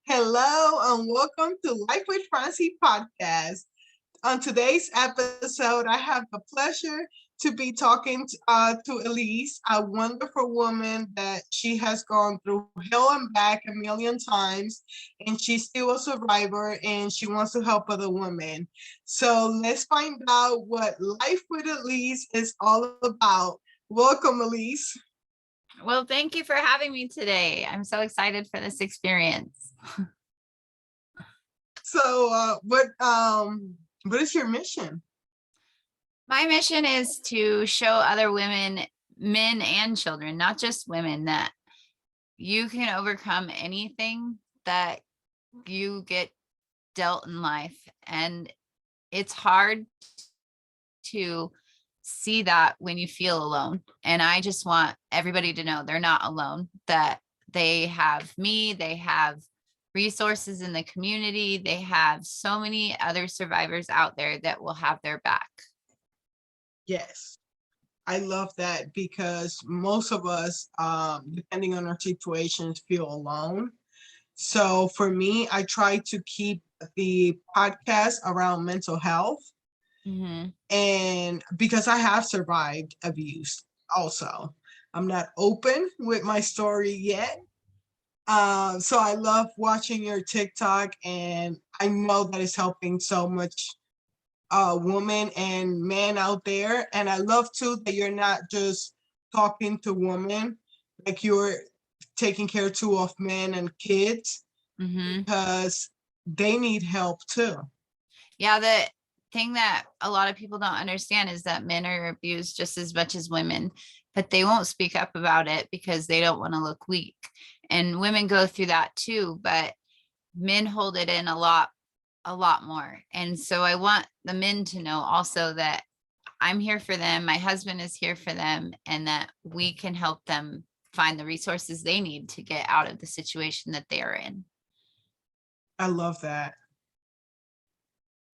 Hello and welcome to Life with Francie podcast. On today's episode, I have the pleasure to be talking to Elise, a wonderful woman that she has gone through hell and back a million times, and she's still a survivor and she wants to help other women. So let's find out what Life with Elise is all about. Welcome, Elise. Well, thank you for having me today. I'm so excited for this experience. So, what is your mission? My mission is to show other women, men and children, not just women, that you can overcome anything that you get dealt in life. And it's hard to see that when you feel alone. And I just want everybody to know they're not alone, that they have me, they have resources in the community, they have so many other survivors out there that will have their back. Yes, I love that because most of us, depending on our situations, feel alone. So for me, I try to keep the podcast around mental health. Mm-hmm. And because I have survived abuse also, I'm not open with my story yet. So I love watching your TikTok, and I know that it's helping so much women and men out there. And I love too that you're not just talking to women, like you're taking care too of men and kids Mm-hmm. because they need help too. Yeah, the thing that a lot of people don't understand is that men are abused just as much as women, but they won't speak up about it because they don't want to look weak. And women go through that too, but men hold it in a lot more. And so I want the men to know also that I'm here for them, my husband is here for them, and that we can help them find the resources they need to get out of the situation that they are in. I love that.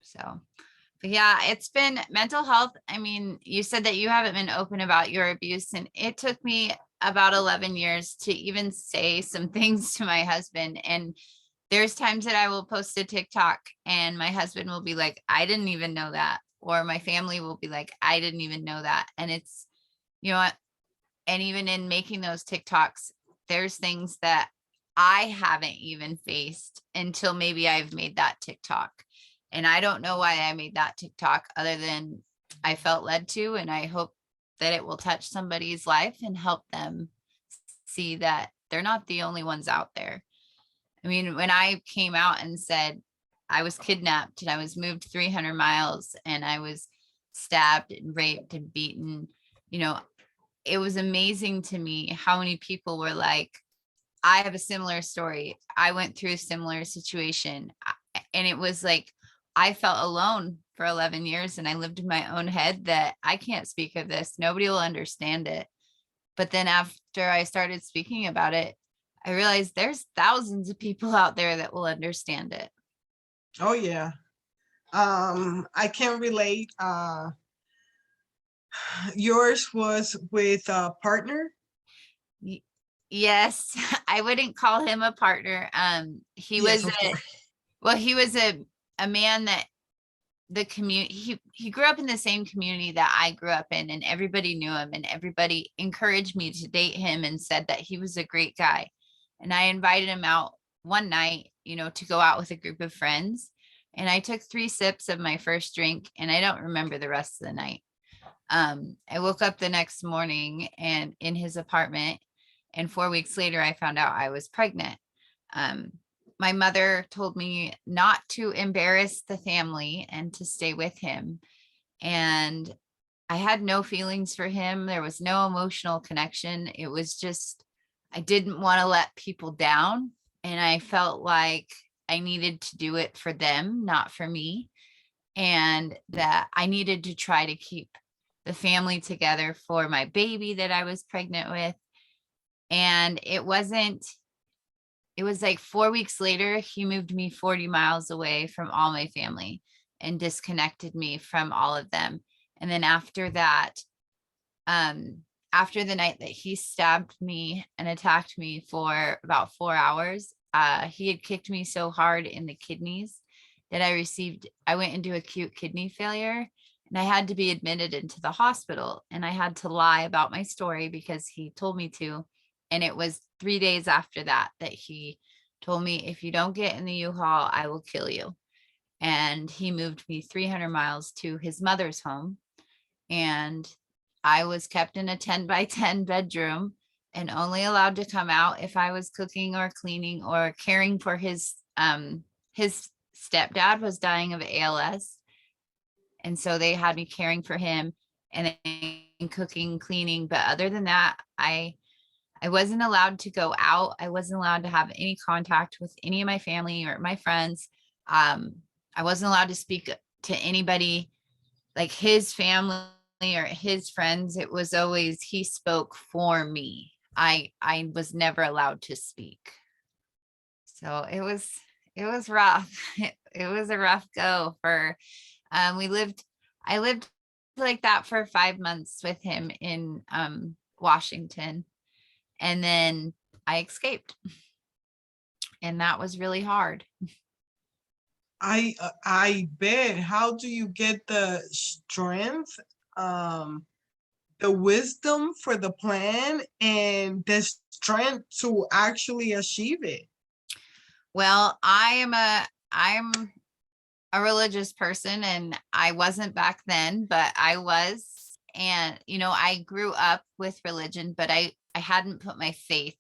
So, but yeah, it's been mental health. I mean, you said that you haven't been open about your abuse, and it took me about 11 years to even say some things to my husband. And there's times that I will post a TikTok and my husband will be like, I didn't even know that. Or my family will be like, I didn't even know that. And it's, you know what? And even in making those TikToks, there's things that I haven't even faced until maybe I've made that TikTok. And I don't know why I made that TikTok other than I felt led to. And I hope that it will touch somebody's life and help them see that they're not the only ones out there. I mean, when I came out and said I was kidnapped and I was moved 300 miles and I was stabbed and raped and beaten, you know, it was amazing to me how many people were like, I have a similar story. I went through a similar situation. And it was like, I felt alone for 11 years and I lived in my own head that I can't speak of this. Nobody will understand it. But then after I started speaking about it, I realized there's thousands of people out there that will understand it. Oh yeah. I can relate. Yours was with a partner. Yes, I wouldn't call him a partner. He Yes, was of course. he was a man that the community, he grew up in the same community that I grew up in, and everybody knew him and everybody encouraged me to date him and said that he was a great guy. And I invited him out one night, to go out with a group of friends. And I took 3 sips of my first drink and I don't remember the rest of the night. I woke up the next morning and in his apartment, and 4 weeks later, I found out I was pregnant. Um, my mother told me not to embarrass the family and to stay with him. And I had no feelings for him. There was no emotional connection. It was just, I didn't want to let people down. And I felt like I needed to do it for them, not for me. And that I needed to try to keep the family together for my baby that I was pregnant with. And it was like 4 weeks later, he moved me 40 miles away from all my family and disconnected me from all of them. And then after that, after the night that he stabbed me and attacked me for about 4 hours, he had kicked me so hard in the kidneys that I went into acute kidney failure, and I had to be admitted into the hospital, and I had to lie about my story because he told me to. And it was 3 days after that that he told me, if you don't get in the U-Haul, I will kill you. And he moved me 300 miles to his mother's home. And I was kept in a 10 by 10 bedroom and only allowed to come out if I was cooking or cleaning or caring for his stepdad was dying of ALS. And so they had me caring for him and then cooking, cleaning. But other than that, I wasn't allowed to go out. I wasn't allowed to have any contact with any of my family or my friends. I wasn't allowed to speak to anybody like his family or his friends. It was always he spoke for me. I was never allowed to speak. So it was rough. It was a rough go for I lived like that for 5 months with him in Washington. And then I escaped. And that was really hard. I bet. How do you get the strength, the wisdom for the plan, and the strength to actually achieve it? Well, I'm a religious person, and I wasn't back then, but I was. And I grew up with religion, but I hadn't put my faith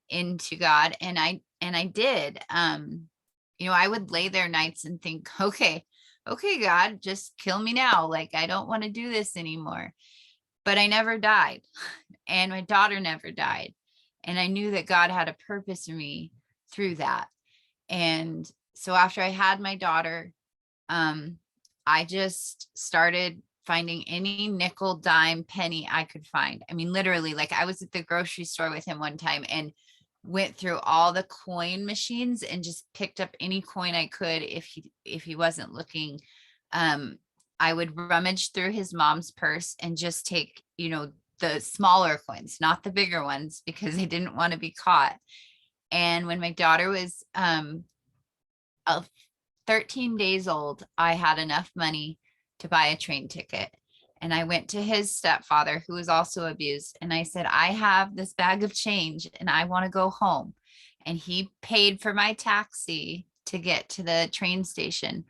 into God, and I did. I would lay there nights and think, okay, God, just kill me now. Like, I don't want to do this anymore. But I never died, and my daughter never died. And I knew that God had a purpose for me through that. And so after I had my daughter, I just started finding any nickel, dime, penny I could find. I mean, literally, like, I was at the grocery store with him one time and went through all the coin machines and just picked up any coin I could if he wasn't looking. I would rummage through his mom's purse and just take, the smaller coins, not the bigger ones, because I didn't want to be caught. And when my daughter was 13 days old, I had enough money to buy a train ticket. And I went to his stepfather, who was also abused. And I said, I have this bag of change and I want to go home. And he paid for my taxi to get to the train station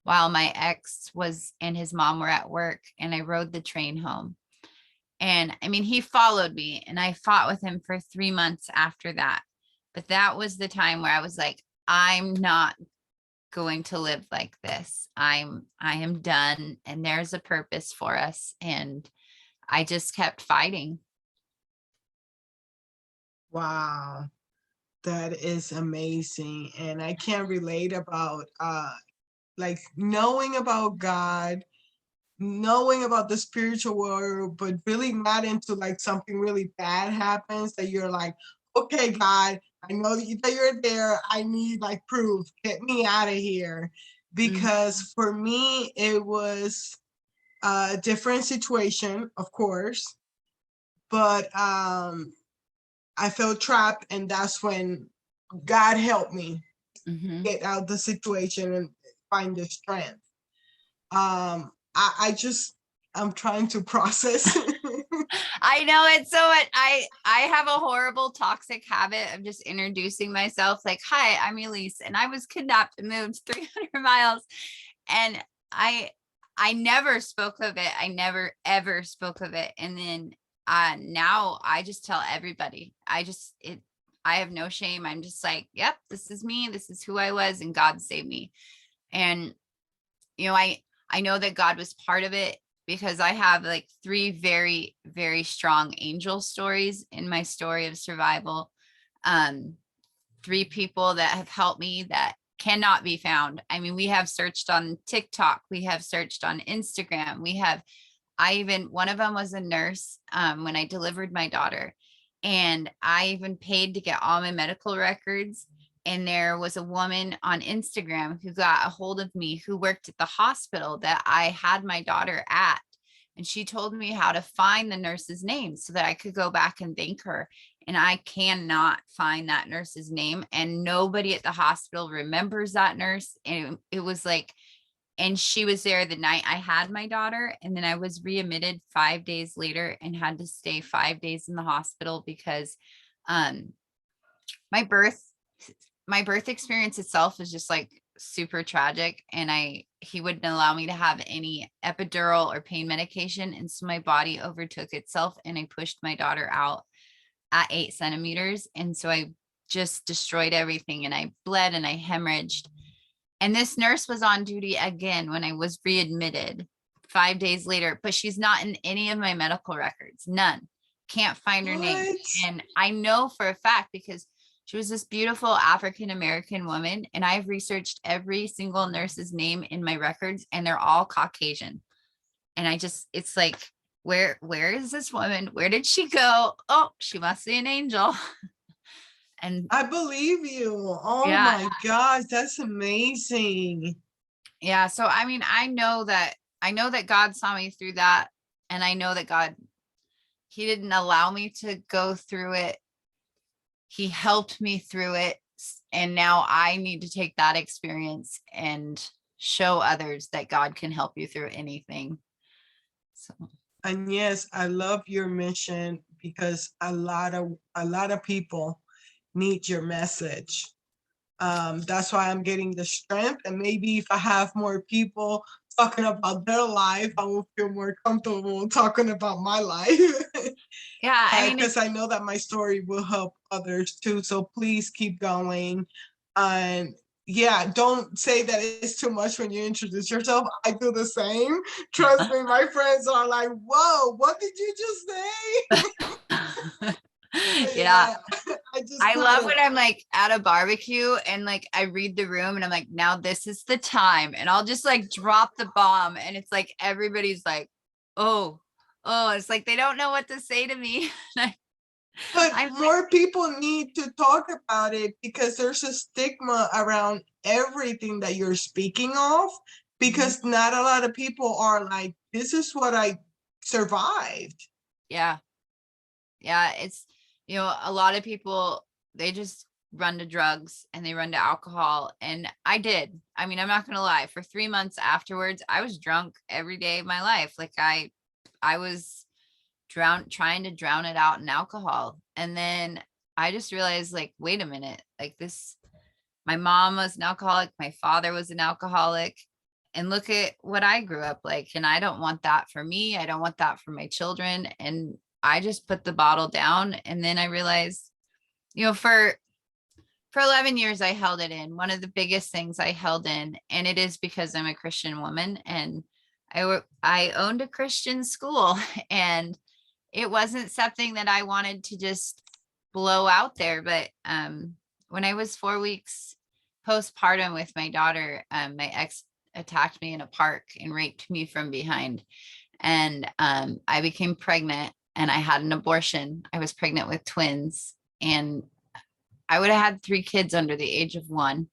while my ex and his mom were at work. And I rode the train home. And I mean, he followed me, and I fought with him for 3 months after that. But that was the time where I was like, I'm not going to live like this. I am done, and there's a purpose for us. And I just kept fighting. Wow, that is amazing. And I can relate about like knowing about God, knowing about the spiritual world, but really not into like something really bad happens that you're like, okay, God, I know that you're there. I need like proof. Get me out of here. Because for me, it was a different situation, of course, but I felt trapped, and that's when God helped me get out of the situation and find the strength. I'm trying to process. I know it's so much. I have a horrible toxic habit of just introducing myself like, hi, I'm Elise, and I was kidnapped and moved 300 miles. And I never spoke of it. I never ever spoke of it. And then now I just tell everybody. I have no shame. I'm just like, yep, this is me. This is who I was, and God saved me. And I know that God was part of it, because I have like 3 very, very strong angel stories in my story of survival. 3 people that have helped me that cannot be found. I mean, we have searched on TikTok, we have searched on Instagram, one of them was a nurse when I delivered my daughter, and I even paid to get all my medical records. And there was a woman on Instagram who got a hold of me, who worked at the hospital that I had my daughter at. And she told me how to find the nurse's name so that I could go back and thank her. and I cannot find that nurse's name, and nobody at the hospital remembers that nurse. And it was like, and she was there the night I had my daughter, and then I was readmitted 5 days later and had to stay 5 days in the hospital because um my birth my birth experience itself is just like super tragic, and he wouldn't allow me to have any epidural or pain medication, and so my body overtook itself and I pushed my daughter out at 8 centimeters, and so I just destroyed everything, and I bled and I hemorrhaged. And this nurse was on duty again when I was readmitted 5 days later, but she's not in any of my medical records, none. Can't find her name. What? And I know for a fact because she was this beautiful African American woman, and I've researched every single nurse's name in my records, and they're all Caucasian. And it's like, where is this woman? Where did she go? Oh, she must be an angel. And I believe you. Oh yeah, my gosh, that's amazing. yeah. So I mean, I know that God saw me through that, and I know that he didn't allow me to go through it. He helped me through it. And now I need to take that experience and show others that God can help you through anything. So And yes, I love your mission because a lot of people need your message. That's why I'm getting the strength. And maybe if I have more people talking about their life, I will feel more comfortable talking about my life. yeah, I mean, Because I know that my story will help others too. So please keep going. And yeah, don't say that it's too much when you introduce yourself. I do the same. Trust me, my friends are like, whoa, what did you just say? yeah. I love gotta, when I'm like at a barbecue and like I read the room and I'm like, now this is the time. And I'll just like drop the bomb. And it's like everybody's like, oh, it's like they don't know what to say to me. but I'm more people need to talk about it because there's a stigma around everything that you're speaking of, because not a lot of people are like, this is what I survived. yeah. Yeah. It's, a lot of people, they just run to drugs and they run to alcohol. And I did. I mean, I'm not going to lie. For 3 months afterwards, I was drunk every day of my life. Like I was trying to drown it out in alcohol. And then I just realized, like, wait a minute, like my mom was an alcoholic, my father was an alcoholic, and look at what I grew up like. And I don't want that for me. I don't want that for my children. And I just put the bottle down. And then I realized, for 11 years, I held it in. One of the biggest things I held in, and it is because I'm a Christian woman, and I owned a Christian school, and it wasn't something that I wanted to just blow out there. But when I was 4 weeks postpartum with my daughter, my ex attacked me in a park and raped me from behind. And I became pregnant and I had an abortion. I was pregnant with twins, and I would have had 3 kids under the age of 1.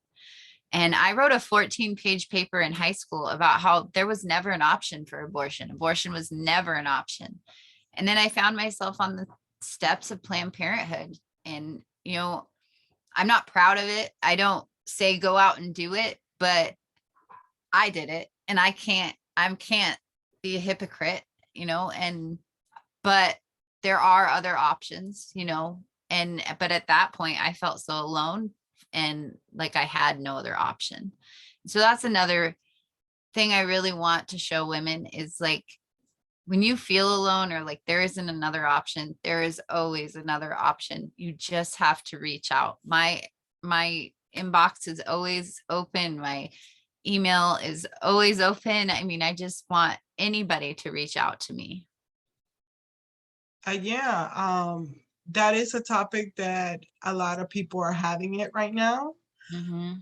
And I wrote a 14-page paper in high school about how there was never an option for abortion. Abortion was never an option. And then I found myself on the steps of Planned Parenthood. And, I'm not proud of it. I don't say go out and do it, but I did it. And I can't be a hypocrite, but there are other options, but at that point I felt so alone and like I had no other option. So that's another thing I really want to show women is like, when you feel alone or like there isn't another option, there is always another option. You just have to reach out. My inbox is always open. My email is always open. I mean, I just want anybody to reach out to me. That is a topic that a lot of people are having it right now.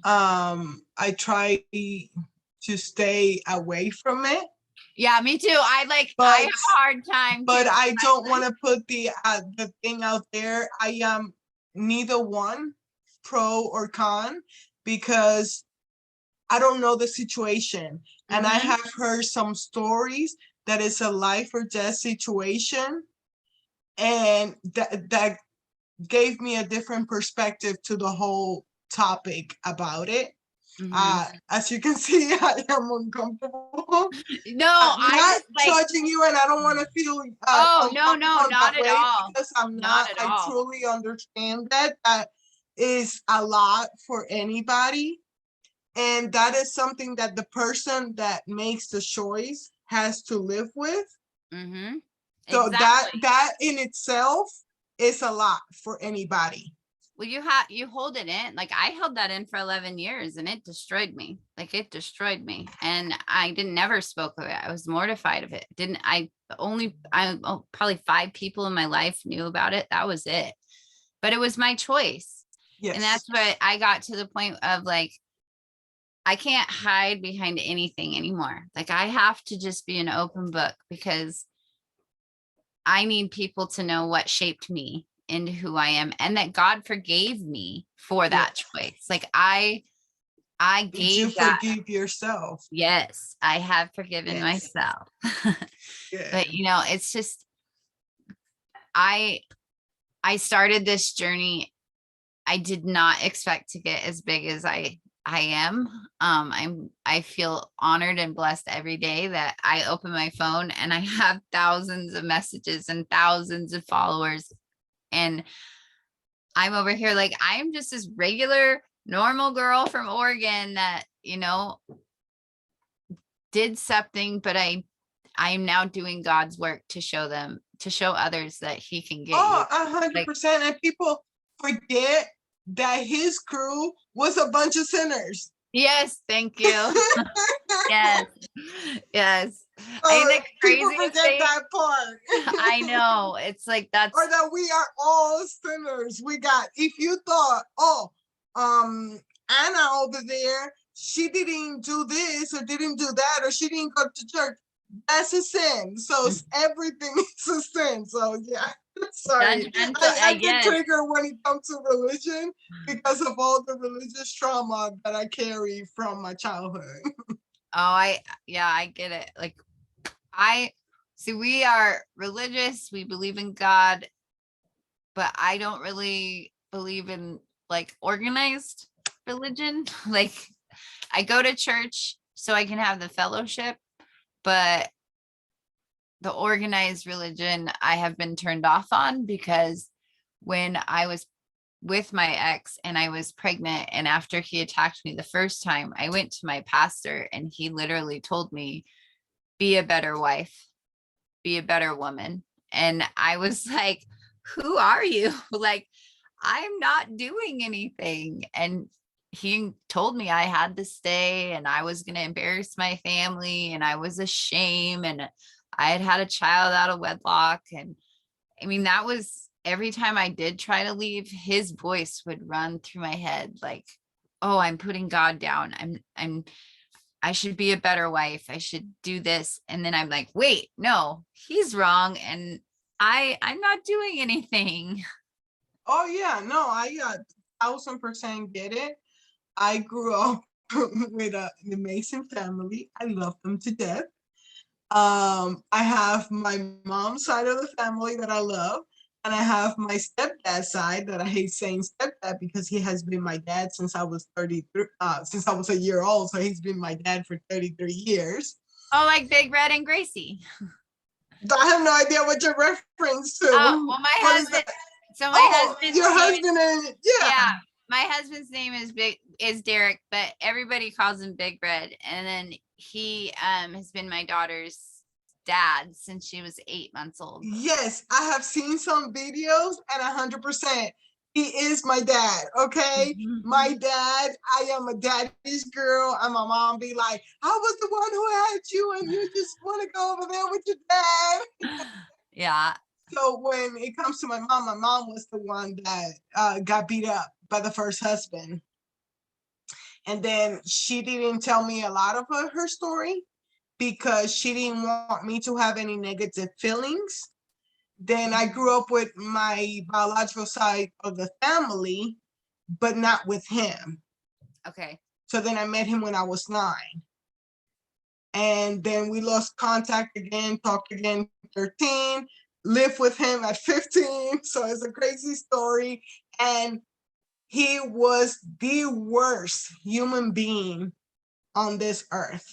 I try to stay away from it. Yeah, me too. I have a hard time. But I don't want to put the thing out there. I am neither one, pro or con, because I don't know the situation. And I have heard some stories that it's a life or death situation. And that gave me a different perspective to the whole topic about it. Mhm. As you can see, I am uncomfortable. No, I Not just like, judging you, and I don't want to feel oh, no, uncomfortable no, in that not at way all. because I'm Not not. at I all. truly understand that. That is a lot for anybody. And that is something that the person that makes the choice has to live with. Mm-hmm. So that Exactly. that in itself is a lot for anybody. Well, you hold it in. Like I held that in for 11 years and it destroyed me. Like it destroyed me. And I didn't never spoke of it. I was mortified of it. Didn't I only I probably 5 people in my life knew about it. That was it. But it was my choice. And Yes. that's what I got to the point of like, I can't hide behind anything anymore. Like I have to just be an open book because I need people to know what shaped me into who I am and that God forgave me for that Yes. choice. Like I Did you gave that. forgive yourself? Yes, I have forgiven Yes. myself. Yeah. But it's just I I started this journey. I did not expect to get as big as I am. I feel honored and blessed every day that I open my phone and I have thousands of messages and thousands of followers. And I'm over here like I'm just this regular normal girl from Oregon that, did something, but I'm now doing God's work to show others that he can get you. Oh, 100%. Like, And people forget that his crew was a bunch of sinners. yes, thank you. Yes. Yes. I think So the people craziest forget thing, that part. I know, it's like Or that's that we are all sinners. We got, if you thought, oh, Anna over there, she didn't do this or didn't do that, or she didn't go to church, that's a sin. So everything is a sin. So yeah, sorry. judgmental. I get Yes. triggered when it comes to religion because of all the religious trauma that I carry from my childhood. Oh, I get it. Like I see we are religious, we believe in God, but I don't really believe in like organized religion. Like I go to church so I can have the fellowship, but the organized religion I have been turned off on because when I was with my ex and I was pregnant and after he attacked me the first time, I went to my pastor and he literally told me, be a better wife, be a better woman. And I was like, who are you? Like, I'm not doing anything. And he told me I had to stay and I was going to embarrass my family and I was a shame and I had had a child out of wedlock. And I mean, that was every time I did try to leave, his voice would run through my head like, oh, I'm putting God down. I should be a better wife. I should do this. And then I'm like, wait, no, he's wrong. And I'm not doing anything. Oh yeah, no, I 1000% get it. I grew up with an amazing family. I love them to death. I have my mom's side of the family that I love, and I have my stepdad side that I hate saying stepdad because he has been my dad since I was 33, since I was a year old. So he's been my dad for 33 years. Oh, like Big Red and Gracie. I have no idea what you're reference Oh, to. well, my What is husband. that? So my Oh, husband's your name, husband and yeah. yeah, my husband's name is Derek, but everybody calls him Big Red. And then he has been my daughter's dad since she was 8 months old. Yes, I have seen some videos and 100%. He is my dad, okay? My dad, I am a daddy's girl, and my mom be like, I was the one who had you, and you just want to go over there with your dad. Yeah. So when it comes to my mom was the one that got beat up by the first husband. And then she didn't tell me a lot of her story because she didn't want me to have any negative feelings. Then I grew up with my biological side of the family, but not with him. Okay. So then I met him when I was 9. And then we lost contact again, talked again, 13. lived with him at 15. So it's a crazy story. And he was the worst human being on this earth.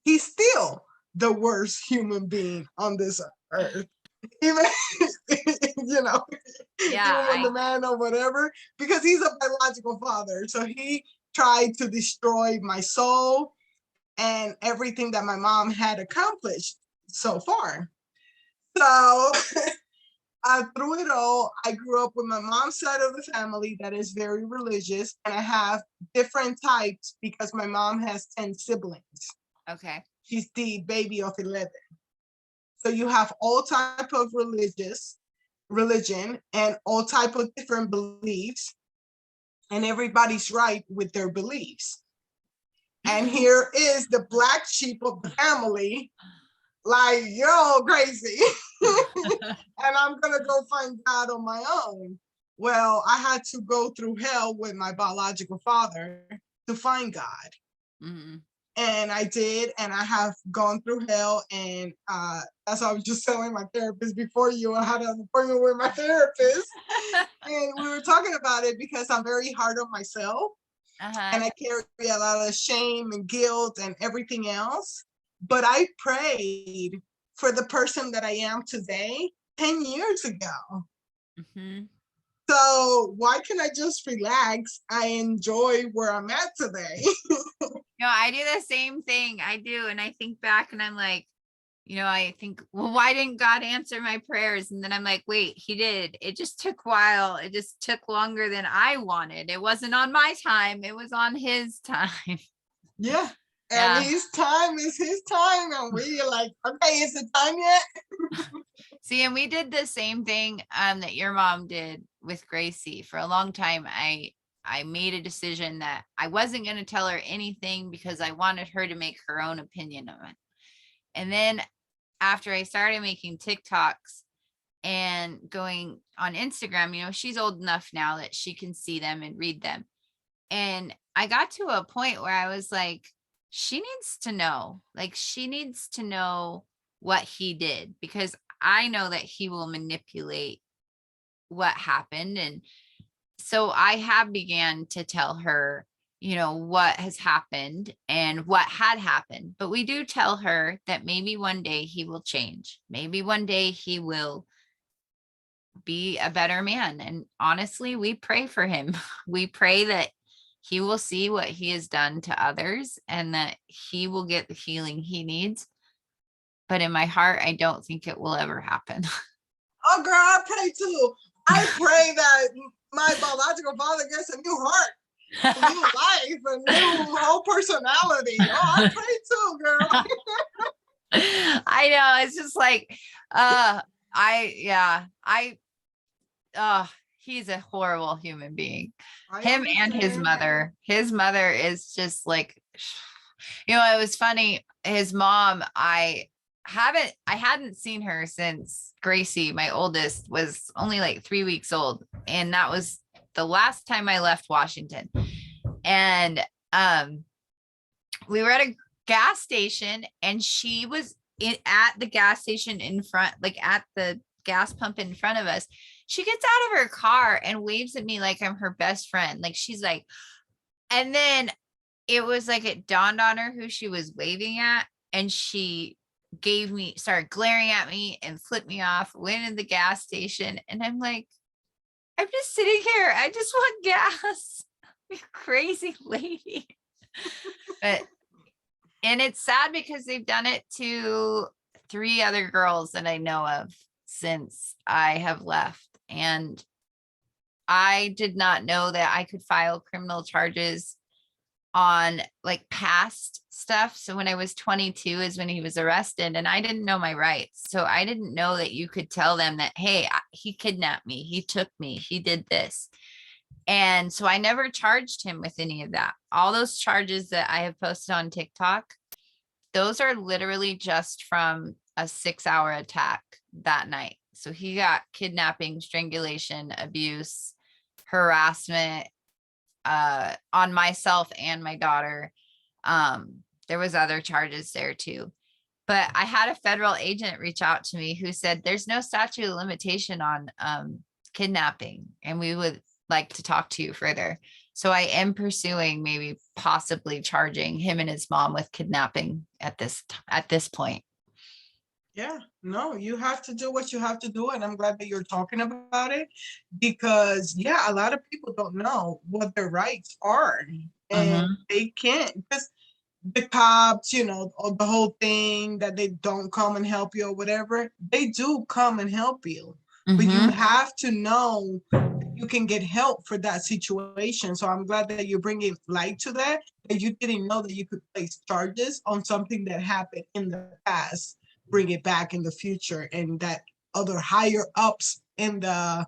He's still the worst human being on this earth. Even, you know, Yeah, even when the man or whatever, because he's a biological father. So he tried to destroy my soul and everything that my mom had accomplished so far. So through it all, I grew up with my mom's side of the family that is very religious, and I have different types because my mom has 10 siblings. okay. She's the baby of 11. So you have all type of religion and all type of different beliefs, and everybody's right with their beliefs. And here is the black sheep of the family, like, you're all crazy. And I'm gonna go find God on my own. Well, I had to go through hell with my biological father to find God. Mm-hmm. And I did, and I have gone through hell. And as I was just telling my therapist before you, I had an appointment with my therapist, and we were talking about it because I'm very hard on myself, and I carry a lot of shame and guilt and everything else. But I prayed for the person that I am today 10 years ago. Mm-hmm. So why can I just relax? I enjoy where I'm at today. No, I do the same thing. I do. And I think back and I'm like, I think, well, why didn't God answer my prayers? And then I'm like, wait, he did. It just took a while. It just took longer than I wanted. It wasn't on my time. It was on his time. Yeah. And Yeah. his time is his time. And we're like, okay, is it time yet? See, and we did the same thing that your mom did with Gracie. For a long time, I made a decision that I wasn't going to tell her anything because I wanted her to make her own opinion of it. And then after I started making TikToks and going on Instagram, she's old enough now that she can see them and read them. And I got to a point where I was like, she needs to know, what he did, because I know that he will manipulate what happened. And so I have began to tell her, what has happened and what had happened. But we do tell her that maybe one day he will change. Maybe one day he will be a better man. And honestly, we pray for him. We pray that he will see what he has done to others and that he will get the healing he needs. But in my heart, I don't think it will ever happen. Oh, girl, I pray too. I pray that my biological father gets a new heart, a new life, a new whole personality. Oh, I pray too, girl. I know. It's just like, he's a horrible human being. Him and his mother. His mother is just like, it was funny. His mom, I hadn't seen her since Gracie, my oldest, was only like 3 weeks old. And that was the last time I left Washington. And we were at a gas station and she was at the gas station in front, like at the gas pump in front of us. She gets out of her car and waves at me like I'm her best friend. Like she's like, and then it was like it dawned on her who she was waving at. And she started glaring at me and flipped me off, went in the gas station. And I'm like, I'm just sitting here. I just want gas. You crazy lady. And it's sad because they've done it to 3 other girls that I know of since I have left. And I did not know that I could file criminal charges on like past stuff. So when I was 22 is when he was arrested, and I didn't know my rights. So I didn't know that you could tell them that, hey, he kidnapped me, he took me, he did this. And so I never charged him with any of that. All those charges that I have posted on TikTok, those are literally just from a 6-hour attack that night. So he got kidnapping, strangulation, abuse, harassment on myself and my daughter. There was other charges there too. But I had a federal agent reach out to me who said there's no statute of limitation on kidnapping, and we would like to talk to you further. So I am pursuing maybe possibly charging him and his mom with kidnapping at this point. Yeah, no, you have to do what you have to do, and I'm glad that you're talking about it because, yeah, a lot of people don't know what their rights are, and Mm-hmm. they can't because the cops, or the whole thing that they don't come and help you or whatever, they do come and help you, but you Mm-hmm. have to know you can get help for that situation. So I'm glad that you're bringing light to that you didn't know that you could place charges on something that happened in the past, bring it back in the future, and that other higher ups in the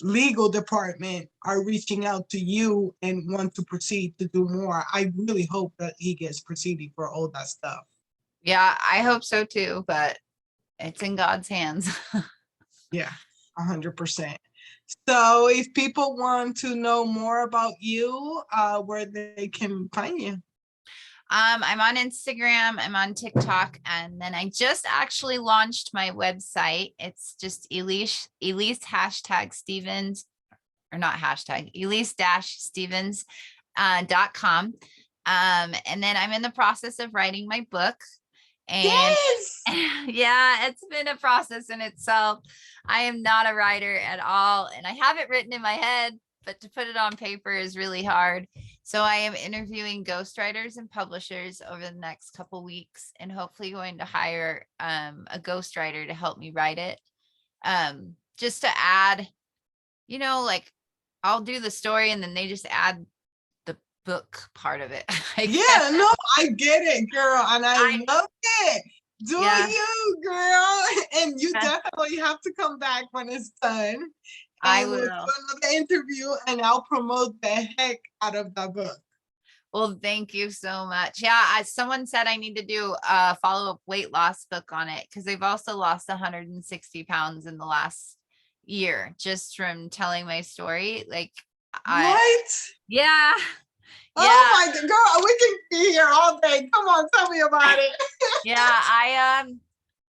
legal department are reaching out to you and want to proceed to do more. I really hope that he gets proceeding for all that stuff. Yeah, I hope so too, but it's in God's hands. Yeah, 100%. So if people want to know more about you, where they can find you. I'm on Instagram, I'm on TikTok, and then I just actually launched my website. It's just Elise hashtag Stevens, or not hashtag, Elise dash Stevens .com. And then I'm in the process of writing my book. And Yes. yeah, it's been a process in itself. I am not a writer at all, and I have it written in my head, but to put it on paper is really hard. So I am interviewing ghostwriters and publishers over the next couple weeks, and hopefully going to hire a ghostwriter to help me write it. Just to add, like I'll do the story and then they just add the book part of it. Yeah, no, I get it, girl, and I I love it. Do yeah, you, girl? And you definitely have to come back when it's done, I and we'll do will. another interview, and I'll promote the heck out of the book. Well, thank you so much. Yeah, someone said I need to do a follow-up weight loss book on it because they've also lost 160 pounds in the last year just from telling my story. Like I What? yeah, Oh yeah, my God, girl, we can be here all day. Come on, tell me about it. yeah.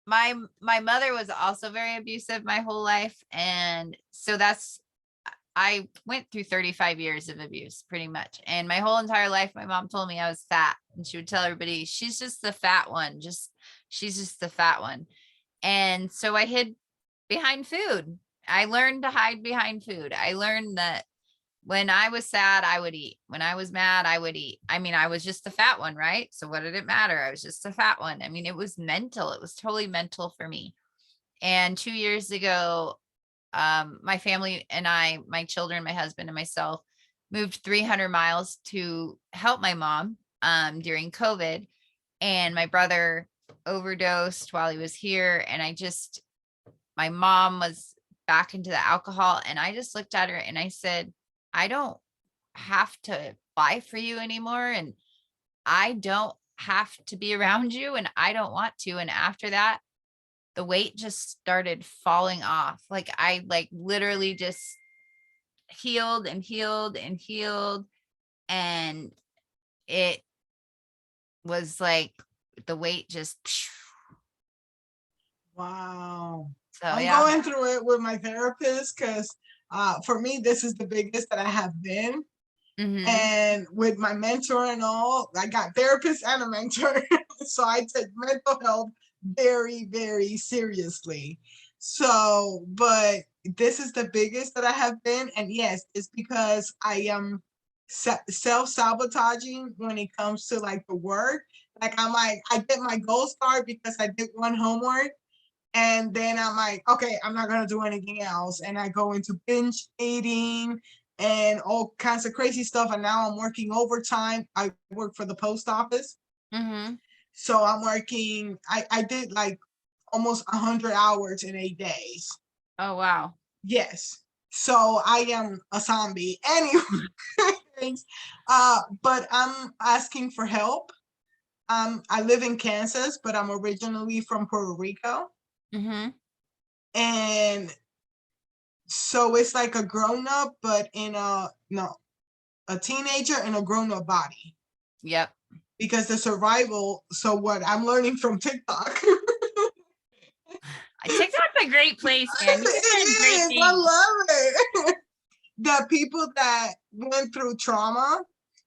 My mother was also very abusive my whole life, and so I went through 35 years of abuse pretty much. And my whole entire life, my mom told me I was fat, and she would tell everybody, she's just the fat one. She's just the fat one. And so I hid behind food. I learned to hide behind food. I learned that when I was sad, I would eat. When I was mad, I would eat. I mean, I was just the fat one, right? So what did it matter? I was just a fat one. I mean, it was mental. It was totally mental for me. And 2 years ago, my family and I, my children, my husband and myself moved 300 miles to help my mom during COVID. And my brother overdosed while he was here. And my mom was back into the alcohol. And I just looked at her and I said, I don't have to buy for you anymore. And I don't have to be around you. And I don't want to. And after that, the weight just started falling off. Like I literally just healed and healed and healed. And it was like the weight just, Wow. so I'm yeah. going through it with my therapist because for me, this is the biggest that I have been. Mm-hmm. And with my mentor and all, I got therapist and a mentor. So I take mental health very, very seriously. So, but this is the biggest that I have been. And yes, it's because I am self-sabotaging when it comes to like the work. Like I get my gold star because I did one homework. And then I'm like, okay, I'm not gonna do anything else. And I go into binge eating and all kinds of crazy stuff. And now I'm working overtime. I work for the post office. Mm-hmm. So I'm working, I did like almost 100 hours in 8 days. Oh, wow. Yes. So I am a zombie. Anyway, but I'm asking for help. I live in Kansas, but I'm originally from Puerto Rico. Mm-hmm. And so it's like a grown up, but in a no, a teenager in a grown up body. Yep. because the survival. So what I'm learning from TikTok. TikTok's a great place, man. You learn great It is. I things. love it. The people that went through trauma,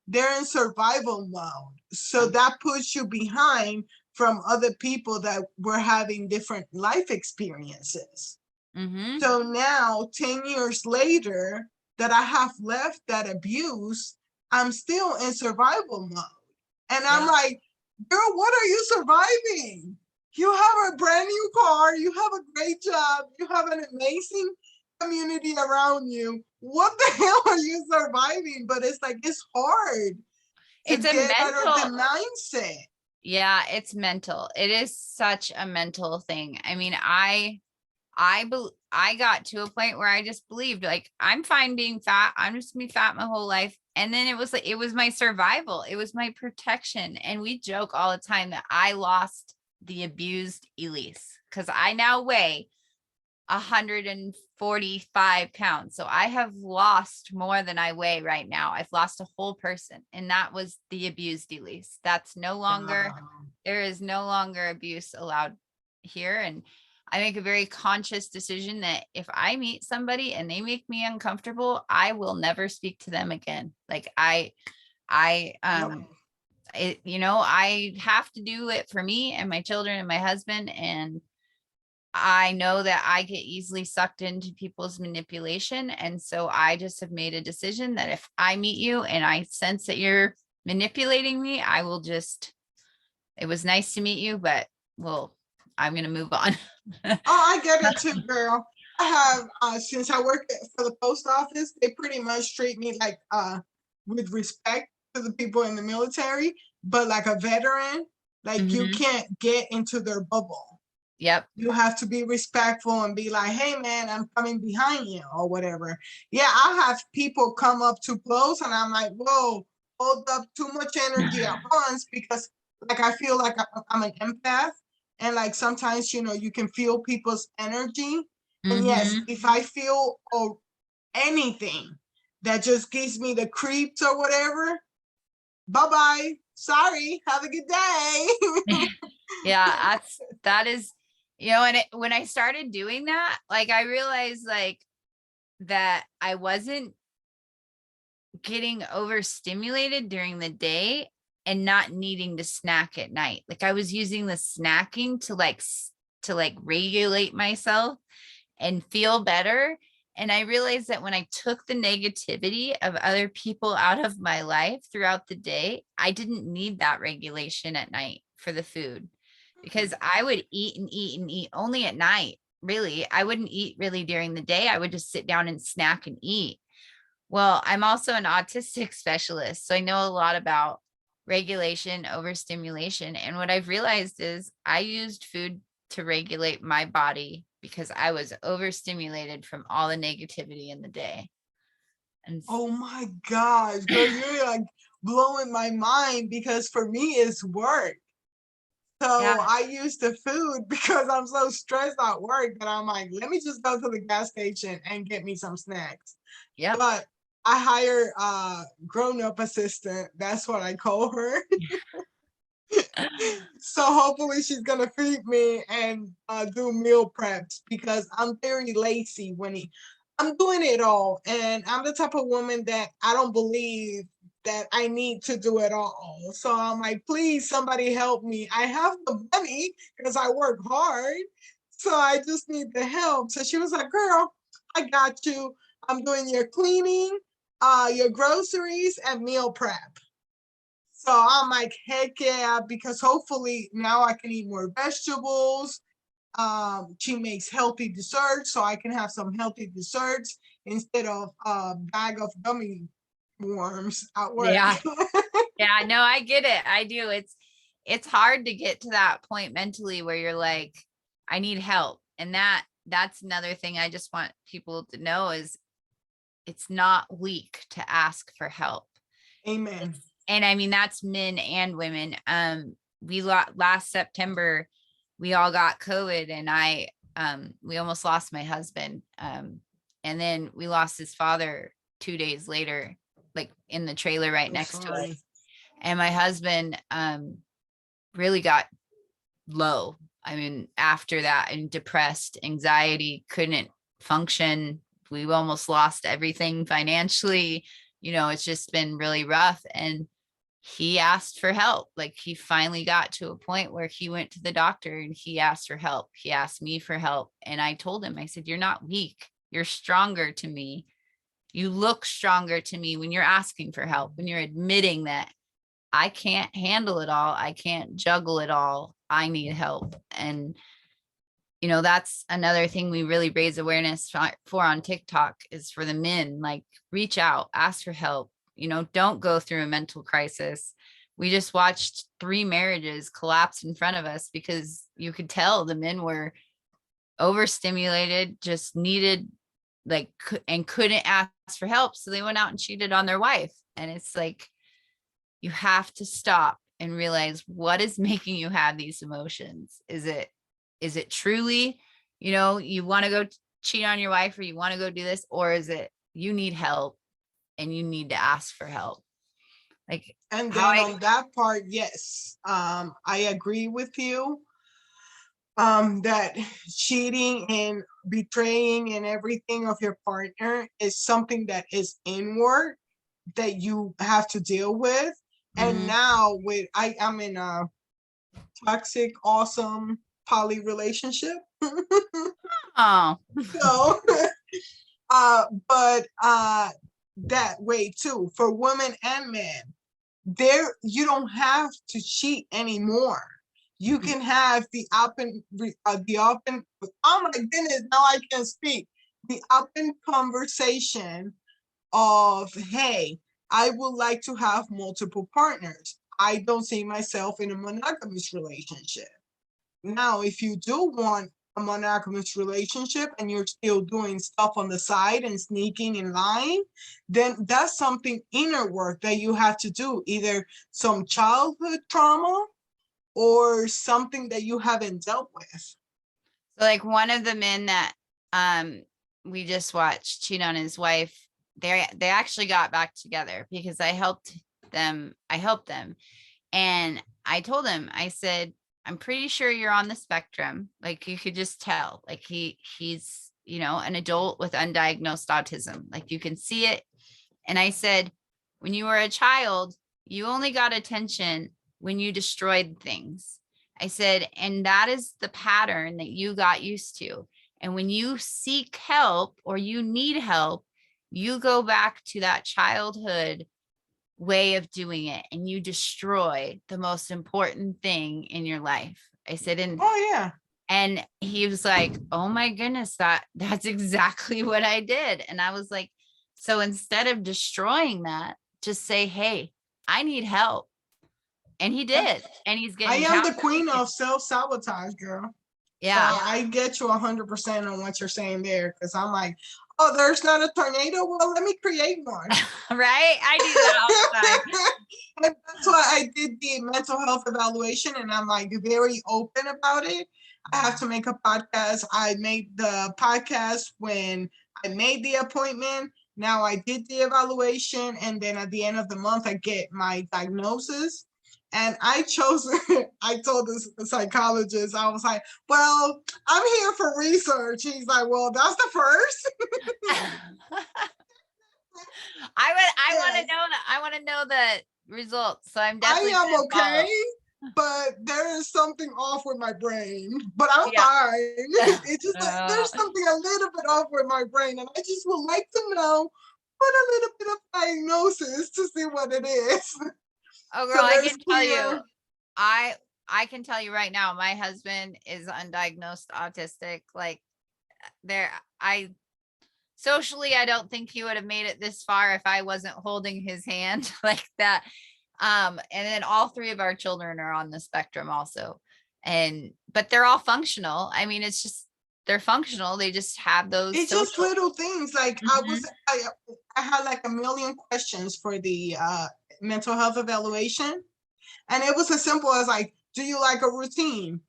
they're in survival mode. So that puts you behind from other people that were having different life experiences. Mm-hmm. So now, 10 years later, that I have left that abuse, I'm still in survival mode. And I'm like, girl, what are you surviving? You have a brand new car, you have a great job, you have an amazing community around you. What the hell are you surviving? But it's like, it's hard to It's a get out of mental, the mindset. yeah, it's mental. It is such a mental thing. I mean, I got to a point where I just believed like I'm fine being fat. I'm just gonna be fat my whole life. And then it was like it was my survival, it was my protection. And we joke all the time that I lost the abused Elise because I now weigh 145 pounds. So I have lost more than I weigh right now. I've lost a whole person. And that was the abused Elise. That's no longer, there is no longer abuse allowed here. And I make a very conscious decision that if I meet somebody and they make me uncomfortable, I will never speak to them again. Like I have to do it for me and my children and my husband. And I know that I get easily sucked into people's manipulation. And so I just have made a decision that if I meet you and I sense that you're manipulating me, I will just, it was nice to meet you, but I'm going to move on. Oh, I get it too, girl. I have, since I work for the post office, they pretty much treat me like, with respect to the people in the military, but like a veteran, like you can't get into their bubble. Yep. You have to be respectful and be like, hey man, I'm coming behind you or whatever. Yeah, I have people come up too close and I'm like, whoa, hold up, too much energy at once, because like I feel like I'm an empath. And like sometimes, you can feel people's energy. And yes, if I feel anything that just gives me the creeps or whatever, bye-bye. Sorry, have a good day. Yeah, that is, and when I started doing that, like I realized like that I wasn't getting overstimulated during the day and not needing to snack at night. Like I was using the snacking to regulate myself and feel better. And I realized that when I took the negativity of other people out of my life throughout the day, I didn't need that regulation at night for the food, because I would eat and eat and eat only at night. Really, I wouldn't eat really during the day. I would just sit down and snack and eat. Well, I'm also an autistic specialist, so I know a lot about regulation, overstimulation. And what I've realized is I used food to regulate my body because I was overstimulated from all the negativity in the day. And oh my gosh, girl, you're like blowing my mind, because for me it's work. So yeah, I use the food because I'm so stressed at work that I'm like, let me just go to the gas station and get me some snacks. yep. But I hire a grown-up assistant. That's what I call her. So hopefully she's gonna feed me and do meal preps, because I'm very lazy I'm doing it all. And I'm the type of woman that I don't believe that I need to do it all. So I'm like, please, somebody help me. I have the money because I work hard. So I just need the help. So she was like, girl, I got you. I'm doing your cleaning, your groceries, and meal prep. So I'm like, heck yeah, because hopefully now I can eat more vegetables. She makes healthy desserts, so I can have some healthy desserts instead of a bag of gummy worms at work. Yeah. Yeah, no, I get it. I do. It's hard to get to that point mentally where you're like, I need help. And that's another thing I just want people to know is it's not weak to ask for help. Amen. And I mean, that's men and women. Last September, we all got COVID, and we almost lost my husband. And then we lost his father 2 days later, like in the trailer right next to us. And my husband really got low. I mean, after that, and depressed, anxiety, couldn't function. We almost lost everything financially. It's just been really rough. And he asked for help. Like, he finally got to a point where he went to the doctor and he asked for help. He asked me for help. And I told him, I said, you're not weak. You're stronger to me. You look stronger to me when you're asking for help, when you're admitting that I can't handle it all. I can't juggle it all. I need help. And, that's another thing we really raise awareness for on TikTok is for the men, like, reach out, ask for help. Don't go through a mental crisis. We just watched 3 marriages collapse in front of us because you could tell the men were overstimulated, just needed and couldn't ask for help. So they went out and cheated on their wife. And it's like, you have to stop and realize what is making you have these emotions. Is it truly, you want to go cheat on your wife, or you want to go do this, or is it you need help and you need to ask for help? Like, and then on that part, yes, I agree with you. That cheating and betraying and everything of your partner is something that is inward that you have to deal with. And now I'm in a toxic, awesome poly relationship. Oh. So, but that way too, for women and men, you don't have to cheat anymore. You can have the open, oh my goodness, now I can speak. The open conversation of, hey, I would like to have multiple partners. I don't see myself in a monogamous relationship. Now, if you do want a monogamous relationship and you're still doing stuff on the side and sneaking and lying, then that's something inner work that you have to do, either some childhood trauma or something that you haven't dealt with. So, like, one of the men that we just watched cheat on his wife, they actually got back together because I helped them. And I told him, I said, I'm pretty sure you're on the spectrum. Like, you could just tell, like, he's, an adult with undiagnosed autism. Like, you can see it. And I said, when you were a child, you only got attention when you destroyed things. I said, and that is the pattern that you got used to. And when you seek help or you need help, you go back to that childhood way of doing it and you destroy the most important thing in your life. I said, and he was like, oh my goodness, that's exactly what I did. And I was like, so instead of destroying that, just say, hey, I need help. And he did. And he's getting, I am the queen of self-sabotage, girl. Yeah. So I get you 100% on what you're saying there. Cause I'm like, oh, there's not a tornado. Well, let me create one. Right? I do that all the time. And that's why I did the mental health evaluation, and I'm like very open about it. I have to make a podcast. I made the podcast when I made the appointment. Now I did the evaluation, and then at the end of the month, I get my diagnosis. And I chose, I told this psychologist, I was like, well, I'm here for research. He's like, well, that's the first. I want to know the results. So I'm definitely I am okay, but there is something off with my brain, but I'm fine. It's just like there's something a little bit off with my brain, and I just would like to know what a little bit of diagnosis to see what it is. Oh, girl, so I can tell you, I can tell you right now, my husband is undiagnosed autistic. Like, socially, I don't think he would have made it this far if I wasn't holding his hand like that. And then all 3 of our children are on the spectrum also. But they're all functional. I mean, it's just, they're functional. They just have those. It's just little things. Like I had like a million questions for the mental health evaluation. And it was as simple as like, do you like a routine?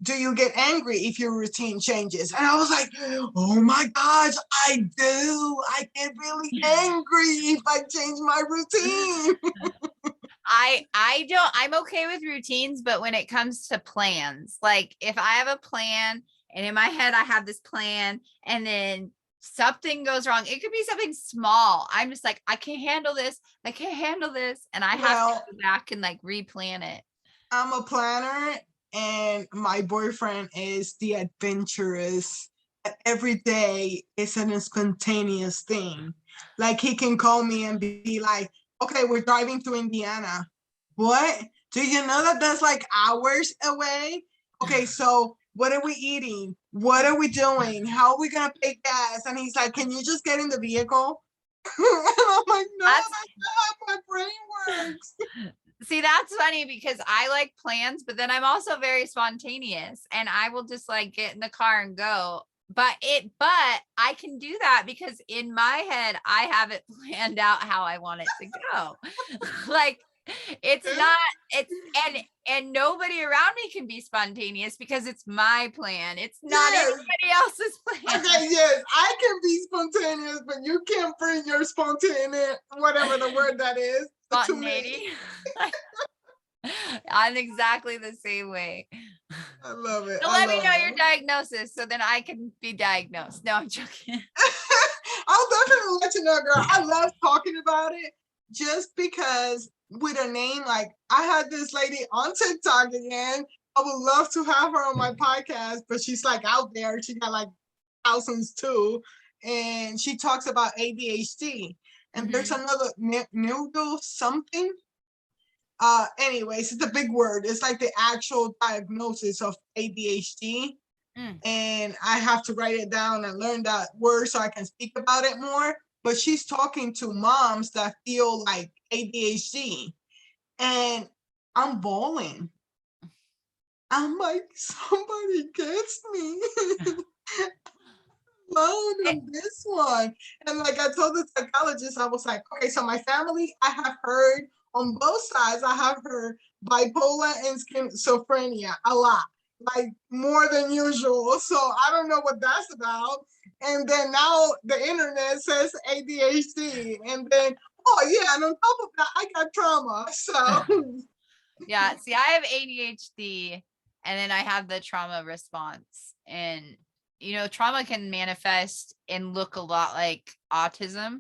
Do you get angry if your routine changes? And I was like, oh my gosh, I do. I get really angry if I change my routine. I'm okay with routines, but when it comes to plans, like if I have a plan and in my head I have this plan and then something goes wrong, it could be something small. I'm just like, I can't handle this. I can't handle this. And I have to Well, go back and like replan it. I'm a planner, and my boyfriend is the adventurous. Every day is an spontaneous thing. Like he can call me and be like, "Okay, we're driving to Indiana." What? Do you know that that's like hours away? Okay, so what are we eating? What are we doing? How are we gonna pay gas? And he's like, "Can you just get in the vehicle?" And I'm like, "No, That's that's not how my brain works." See, that's funny because I like plans, but then I'm also very spontaneous and I will just like get in the car and go. But I can do that because in my head, I have it planned out how I want it to go. Like it's not, it's and nobody around me can be spontaneous because it's my plan. It's not Yes. anybody else's plan. Okay, yes, I can be spontaneous, but you can't bring your spontaneous, whatever the word that is, to me. Spontaneity. I'm exactly the same way. I love it. So I let me love know your it. diagnosis so then I can be diagnosed. No, I'm joking. I'll definitely let you know, girl. I love talking about it just because with a name like I had this lady on TikTok again. I would love to have her on my podcast, but she's like out there. She got like thousands too. And she talks about ADHD. And there's another neuro something. Anyways, it's a big word. It's like the actual diagnosis of ADHD. And I have to write it down and learn that word so I can speak about it more. But she's talking to moms that feel like ADHD. And I'm bawling. I'm like, somebody gets me. Alone in this one. And like I told the psychologist, I was like, okay, so my family, I have heard on both sides, I have heard bipolar and schizophrenia a lot, like more than usual. So I don't know what that's about. And then now the internet says ADHD. And then, oh yeah, and on top of that, I got trauma. So Yeah. See, I have ADHD and then I have the trauma response. And, trauma can manifest and look a lot like autism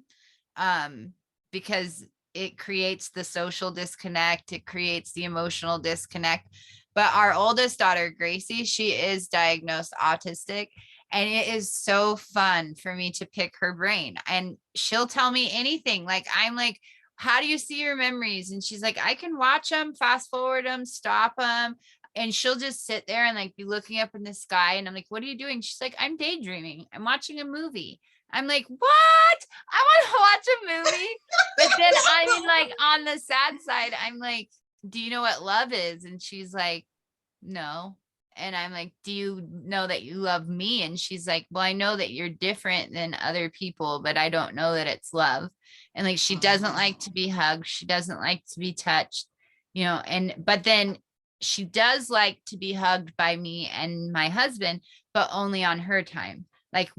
because it creates the social disconnect, it creates the emotional disconnect. But our oldest daughter, Gracie, she is diagnosed autistic. And it is so fun for me to pick her brain. And she'll tell me anything. Like, I'm like, how do you see your memories? And she's like, I can watch them, fast forward them, stop them. And she'll just sit there and like be looking up in the sky. And I'm like, what are you doing? She's like, I'm daydreaming. I'm watching a movie. I'm like, what? I want to watch a movie. But then I mean, like on the sad side, I'm like, do you know what love is? And she's like, no. And I'm like, do you know that you love me? And she's like, well, I know that you're different than other people, but I don't know that it's love. And like, she doesn't like to be hugged. She doesn't like to be touched, but then she does like to be hugged by me and my husband, but only on her time. Like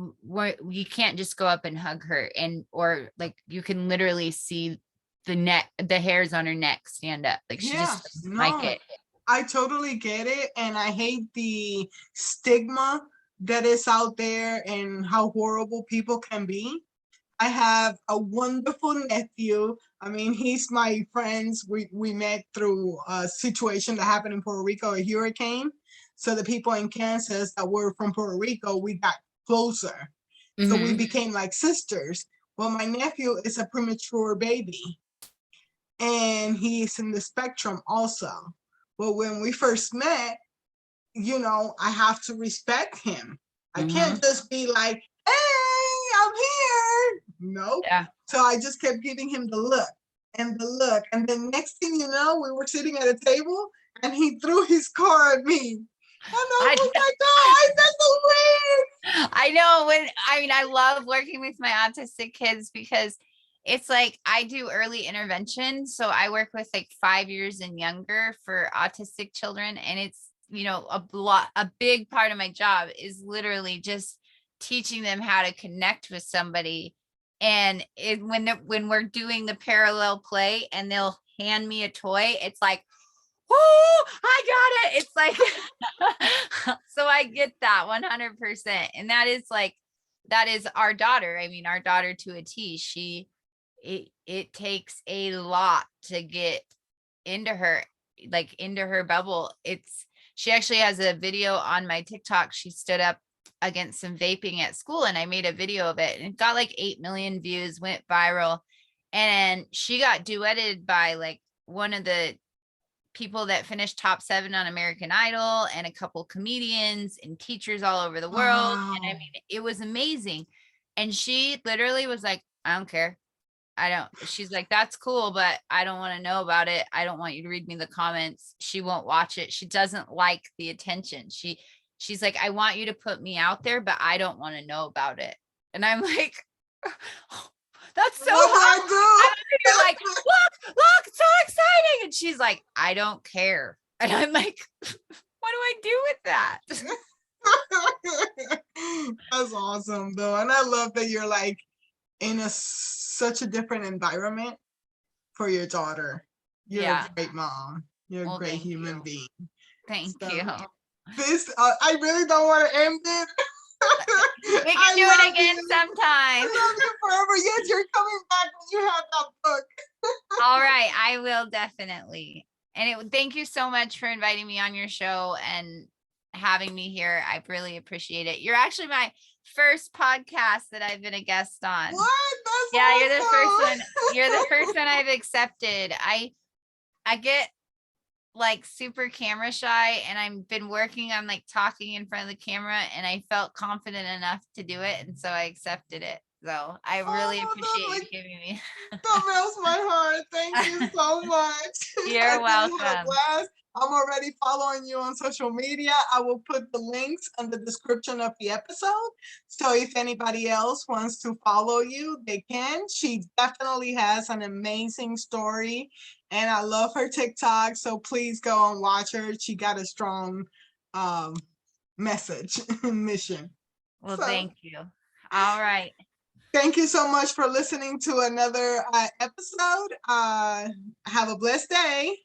you can't just go up and hug her or like you can literally see the hairs on her neck stand up. Like she just doesn't like it. I totally get it. And I hate the stigma that is out there and how horrible people can be. I have a wonderful nephew. I mean, he's my friends. We met through a situation that happened in Puerto Rico, a hurricane. So the people in Kansas that were from Puerto Rico, we got closer. So we became like sisters. Well, my nephew is a premature baby. And he's in the spectrum also. But when we first met, I have to respect him. I can't just be like, hey, I'm here. Nope. Yeah. So I just kept giving him the look and the look. And then next thing you know, we were sitting at a table and he threw his car at me. And I was like, oh, that's so weird. I know I love working with my autistic kids because it's like I do early intervention. So I work with like 5 years and younger for autistic children. And it's, a big part of my job is literally just teaching them how to connect with somebody. And when we're doing the parallel play and they'll hand me a toy, it's like, oh, I got it. It's like, so I get that 100%. And that is like, that is our daughter. I mean, our daughter to a T. It takes a lot to get into her, like into her bubble. She actually has a video on my TikTok. She stood up against some vaping at school, and I made a video of it, and it got like 8 million views, went viral. And she got duetted by like one of the people that finished top 7 on American Idol, and a couple comedians and teachers all over the world. Wow. And I mean, it was amazing. And she literally was like, I don't care. She's like, that's cool, but I don't want to know about it. I don't want you to read me the comments. She won't watch it. She doesn't like the attention. She's like, I want you to put me out there, but I don't want to know about it. And I'm like, that's so what do hard. I You're like, look, it's so exciting. And she's like, I don't care. And I'm like, what do I do with that? do? That's awesome though. And I love that you're like in such a different environment for your daughter. You're Yeah. a great mom. You're a great human being. Thank So, you. This I really don't want to end it. We can do it again sometime. I love you forever. Yes, you're coming back when you have that book. All right, I will definitely. And thank you so much for inviting me on your show and having me here. I really appreciate it. You're actually my first podcast that I've been a guest on. What? That's Yeah, awesome. you're the first one. You're the first one I've accepted. I get like super camera shy, and I've been working on like talking in front of the camera, and I felt confident enough to do it, and so I accepted it. So I really appreciate you giving me. That melts my heart. Thank you so much. You're I really had a welcome. blast. I'm already following you on social media. I will put the links in the description of the episode. So if anybody else wants to follow you, they can. She definitely has an amazing story, and I love her TikTok. So please go and watch her. She got a strong message mission. Well, So, thank you. All right. thank you so much for listening to another episode. Have a blessed day.